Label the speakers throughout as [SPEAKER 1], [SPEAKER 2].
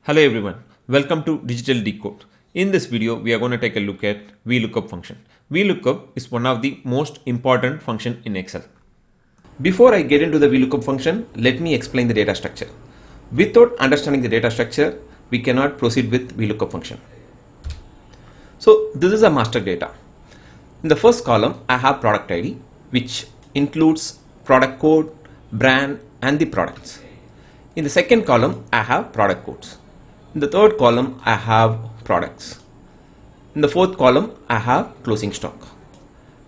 [SPEAKER 1] Hello everyone, welcome to Digital Decode. In this video, we are going to take a look at VLOOKUP function. VLOOKUP is one of the most important function in Excel. Before I get into the VLOOKUP function, let me explain the data structure. Without understanding the data structure, we cannot proceed with VLOOKUP function. So this is a master data. In the first column, I have product ID, which includes product code, brand, and the products. In the second column, I have product codes. In the third column, I have products. In the fourth column, I have closing stock.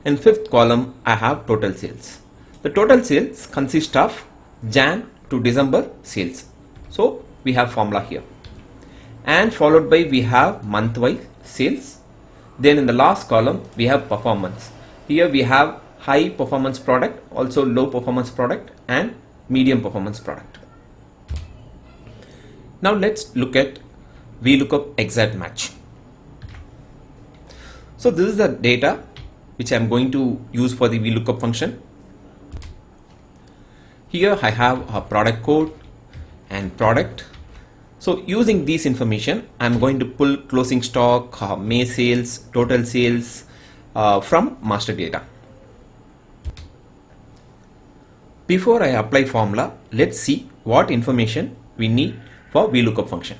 [SPEAKER 1] In fifth column, I have total sales. The total sales consist of Jan to December sales. So we have formula here. And followed by we have month-wise sales. Then in the last column, we have performance. Here we have high performance product, also low performance product, and medium performance product. Now let's look at VLOOKUP exact match. So this is the data which I am going to use for the VLOOKUP function. Here I have a product code and product. So using this information, I am going to pull closing stock, May sales, total sales from master data. Before I apply formula, let's see what information we need for VLOOKUP function.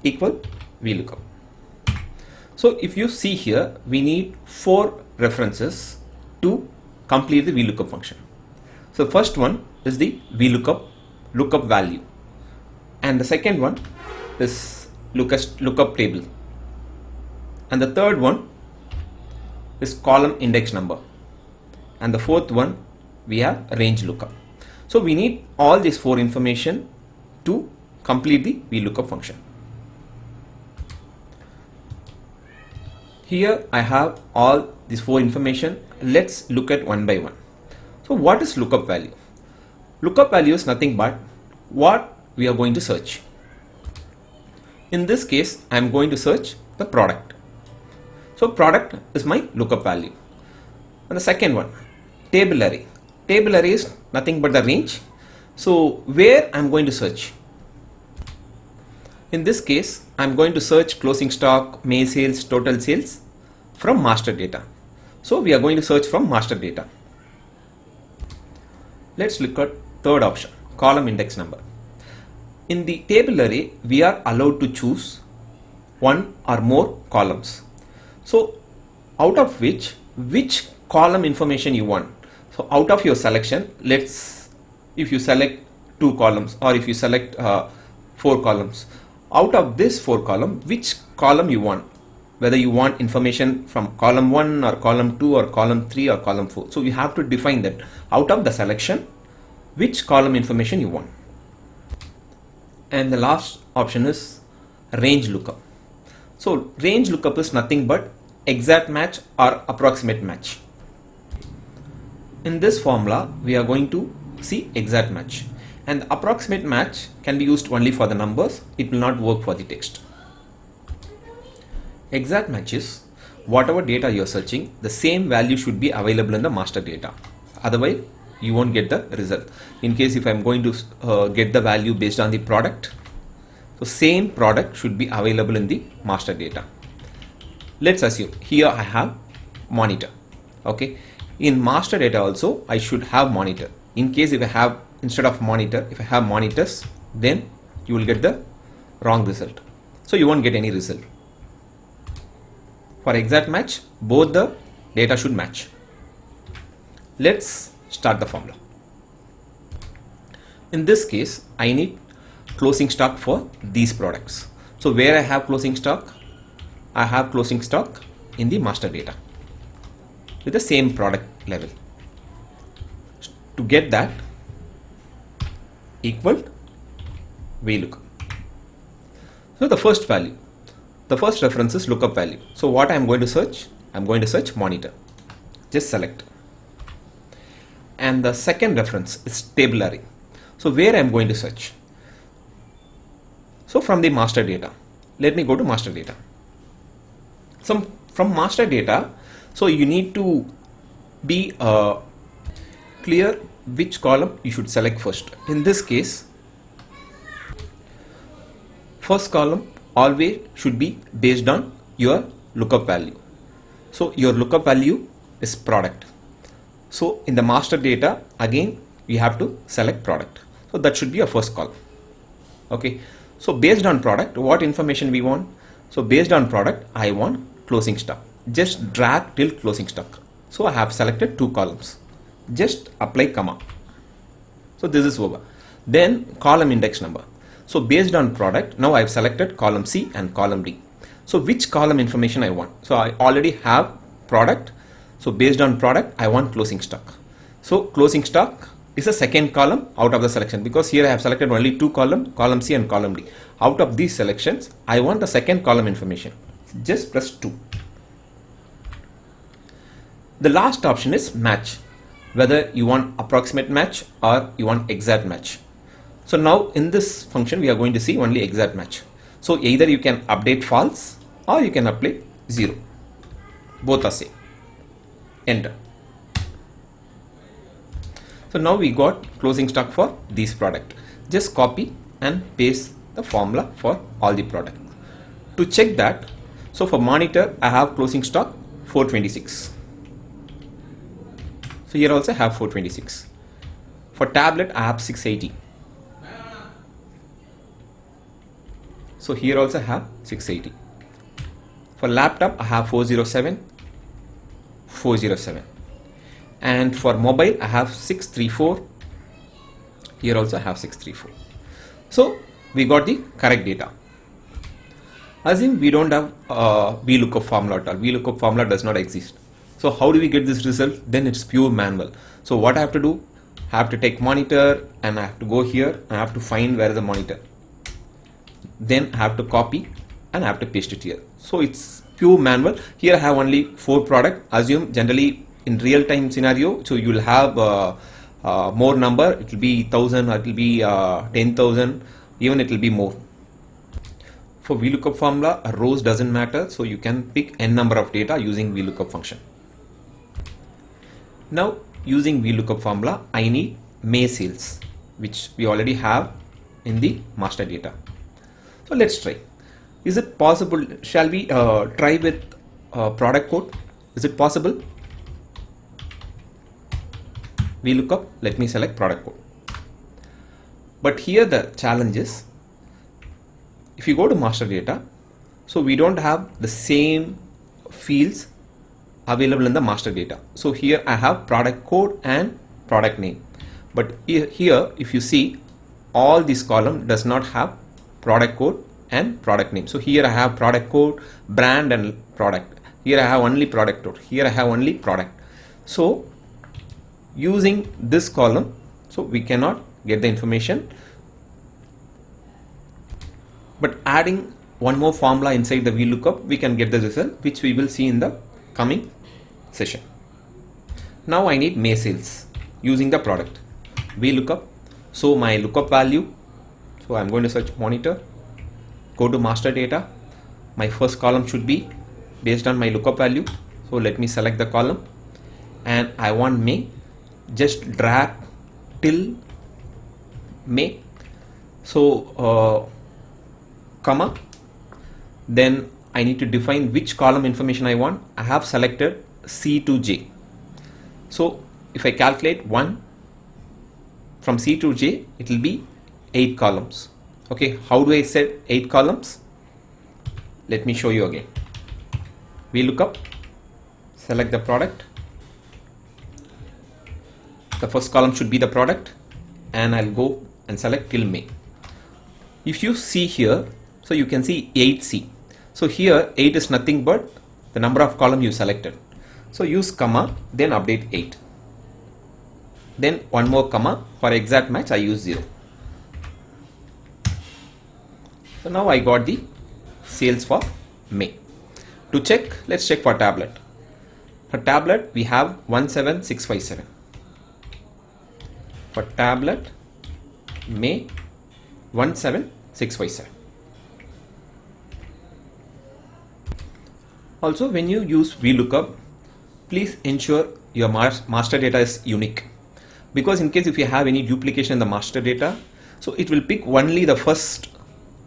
[SPEAKER 1] Equal VLOOKUP. So if you see here, we need 4 references to complete the VLOOKUP function. So first one is the VLOOKUP lookup value, and the second one is lookup table, and the third one is column index number, and the fourth one we have range lookup. So we need all these 4 information to complete the VLOOKUP function. Here I have all these 4 information. Let's look at one by one. So what is lookup value? Lookup value is nothing but what we are going to search. In this case, I am going to search the product. So product is my lookup value. And the second one, table array. Table array is nothing but the range. So where I am going to search? In this case, I am going to search closing stock, May sales, total sales from master data. So we are going to search from master data. Let's look at third option, column index number. In the table array, we are allowed to choose one or more columns. So out of which column information you want. So out of your selection, if you select 2 columns or if you select 4 columns, out of this 4 column, which column you want, whether you want information from column 1 or column 2 or column 3 or column 4. So you have to define that out of the selection, which column information you want. And the last option is range lookup. So range lookup is nothing but exact match or approximate match. In this formula, we are going to see exact match, and the approximate match can be used only for the numbers. It will not work for the text. Exact match is whatever data you are searching, the same value should be available in the master data. Otherwise, you won't get the result. In case if I am going to get the value based on the product, so same product should be available in the master data. Let's assume here I have monitor. Okay. In master data also, I should have monitor. In case if I have, instead of monitor, if I have monitors, then you will get the wrong result. So you won't get any result. For exact match, both the data should match. Let's start the formula. In this case, I need closing stock for these products. So where I have closing stock? I have closing stock in the master data with the same product level. To get that, equal VLOOKUP. So the first value, the first reference is lookup value. So what I am going to search? I am going to search monitor. Just select. And the second reference is table array. So where I am going to search? So from the master data. Let me go to master data. So from master data, so you need to be clear which column you should select first. In this case, first column always should be based on your lookup value. So your lookup value is product. So in the master data, again, you have to select product. So that should be your first column. Okay. So based on product, what information we want? So based on product, I want closing stock. Just drag till closing stock. So I have selected 2 columns. Just apply comma. So this is over. Then column index number. So based on product, now I've selected column C and column D. So which column information I want? So I already have product. So based on product, I want closing stock. So closing stock is the second column out of the selection, because here I have selected only 2 columns, column C and column D. Out of these selections, I want the second column information. Just press 2. The last option is match, whether you want approximate match or you want exact match. So now in this function, we are going to see only exact match. So either you can update false or you can apply 0. Both are same. Enter. So now we got closing stock for this product. Just copy and paste the formula for all the product. To check that, so for monitor, I have closing stock 426. So here also I have 426. For tablet, I have 680. So here also I have 680. For laptop, I have 407, 407. And for mobile, I have 634. Here also I have 634. So we got the correct data. Assume we don't have VLOOKUP formula at all. VLOOKUP formula does not exist. So how do we get this result? Then it's pure manual. So what I have to do? I have to take monitor and I have to go here and I have to find where is the monitor. Then I have to copy and I have to paste it here. So it's pure manual. Here I have only 4 product. Assume generally in real time scenario, so you will have more number. It will be 1000 or it will be 10,000. Even it will be more. For VLOOKUP formula, rows doesn't matter. So you can pick n number of data using VLOOKUP function. Now using VLOOKUP formula, I need May sales, which we already have in the master data. So let's try. Is it possible? Shall we try with product code? Is it possible? VLOOKUP, let me select product code. But here the challenge is, if you go to master data, so we don't have the same fields available in the master data. So here I have product code and product name. But here, if you see, all this column does not have product code and product name. So here I have product code, brand and product. Here I have only product code. Here I have only product. So using this column, so we cannot get the information. But adding one more formula inside the VLOOKUP, we can get the result, which we will see in the coming session. Now I need May sales using the product. VLOOKUP. So my lookup value. So I'm going to search monitor. Go to master data. My first column should be based on my lookup value. So let me select the column and I want May. Just drag till May. So comma. Then I need to define which column information I want. I have selected C to J. So if I calculate 1 from C to J, it will be 8 columns. Okay, how do I set 8 columns? Let me show you again. VLOOKUP, select the product. The first column should be the product and I'll go and select till May. If you see here, so you can see 8C. So here 8 is nothing but the number of column you selected. So use comma, then update 8. Then one more comma, for exact match I use 0. So now I got the sales for May. To check, let's check for tablet. For tablet we have 17657. For tablet May 17657. Also, when you use VLOOKUP, please ensure your master data is unique, because in case if you have any duplication in the master data, so it will pick only the first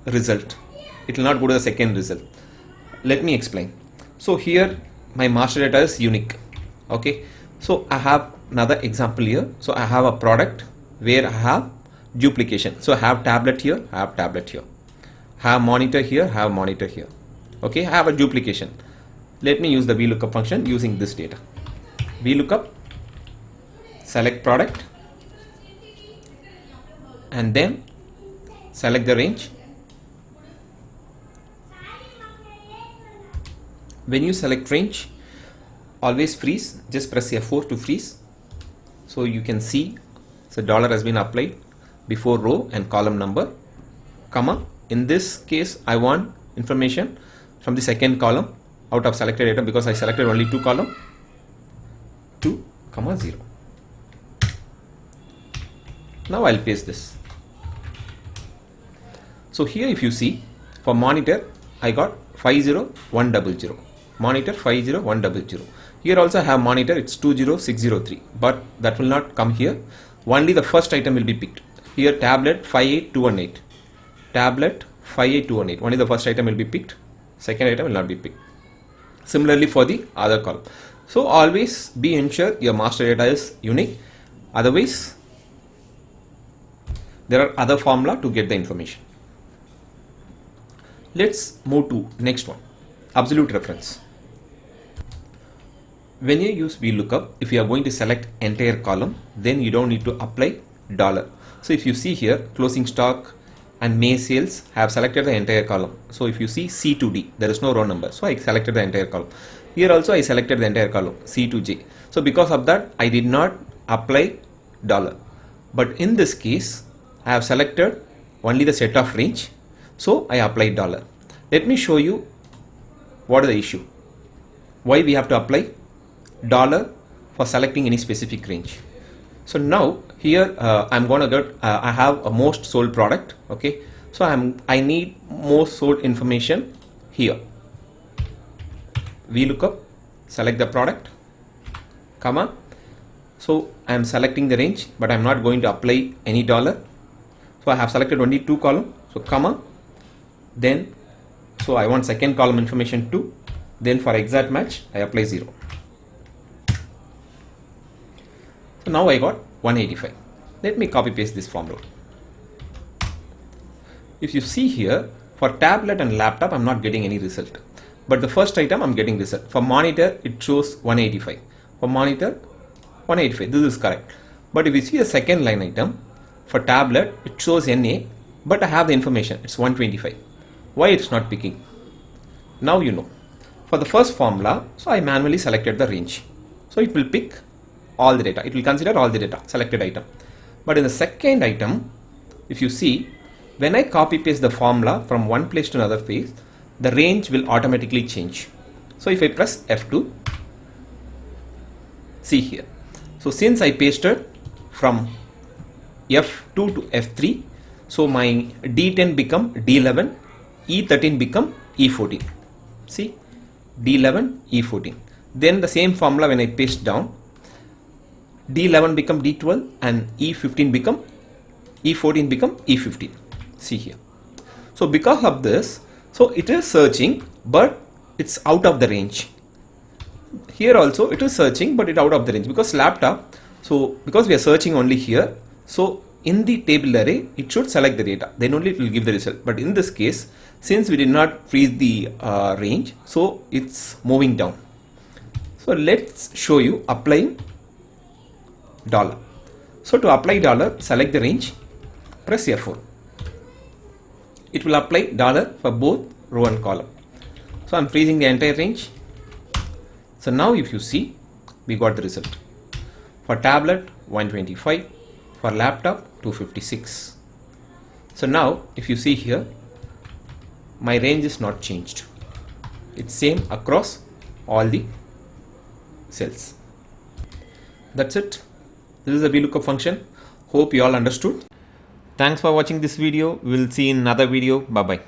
[SPEAKER 1] result it will not go to the second result. Let me explain. So here my master data is unique. Okay, so I have another example here. So I have a product where I have duplication. So I have tablet here, I have tablet here, have monitor here, have monitor here. Okay, I have a duplication. Let me use the VLOOKUP function using this data. VLOOKUP, select product, and then select the range. When you select range, always freeze, just press F4 to freeze. So you can see the dollar has been applied before row and column number, comma. In this case, I want information from the second column out of selected item because I selected only two column, 2, 0. Now I'll paste this. So here if you see, for monitor, I got 50100. Monitor 50100. Here also I have monitor, it's 20603, but that will not come here. Only the first item will be picked. Here tablet 58218. Tablet 58218. Only the first item will be picked. Second item will not be picked. Similarly for the other column. So always be ensure your master data is unique. Otherwise, there are other formula to get the information. Let's move to next one, absolute reference. When you use VLOOKUP, if you are going to select entire column, then you don't need to apply dollar. So if you see here, closing stock and May sales have selected the entire column. So if you see C to D, there is no row number. So I selected the entire column. Here also I selected the entire column, C to J. So because of that, I did not apply dollar. But in this case, I have selected only the set of range. So I applied dollar. Let me show you what is the issue. Why we have to apply dollar for selecting any specific range. So now here I'm gonna get I have a most sold product. Okay, so I need most sold information here. VLOOKUP, select the product, comma. So I am selecting the range, but I'm not going to apply any dollar. So I have selected only two column. So comma, then so I want second column information 2. Then for exact match, I apply 0. So now I got 185. Let me copy paste this formula. If you see here, for tablet and laptop, I'm not getting any result. But the first item, I'm getting result. For monitor, it shows 185. For monitor, 185. This is correct. But if you see the second line item, for tablet, it shows NA, but I have the information. It's 125. Why it's not picking? Now you know. For the first formula, so I manually selected the range. So it will pick all the data. It will consider all the data, selected item. But in the second item, if you see, when I copy paste the formula from one place to another place, the range will automatically change. So if I press F2, see here. So since I pasted from F2 to F3, so my D10 become D11, E13 become E14. See, D11, E14. Then the same formula when I paste down, D11 become D12 and E14 become E15. See here. So because of this, so it is searching, but it's out of the range. Here also it is searching, but it's out of the range because laptop. So because we are searching only here, so in the table array, it should select the data. Then only it will give the result. But in this case, since we did not freeze the range, so it's moving down. So let's show you applying dollar. So to apply dollar, select the range, press F4. It will apply dollar for both row and column. So I'm freezing the entire range. So now if you see, we got the result. For tablet, 125. For laptop, 256. So now if you see here, my range is not changed. It's same across all the cells. That's it. This is the VLOOKUP function. Hope you all understood. Thanks for watching this video. We will see in another video. Bye bye.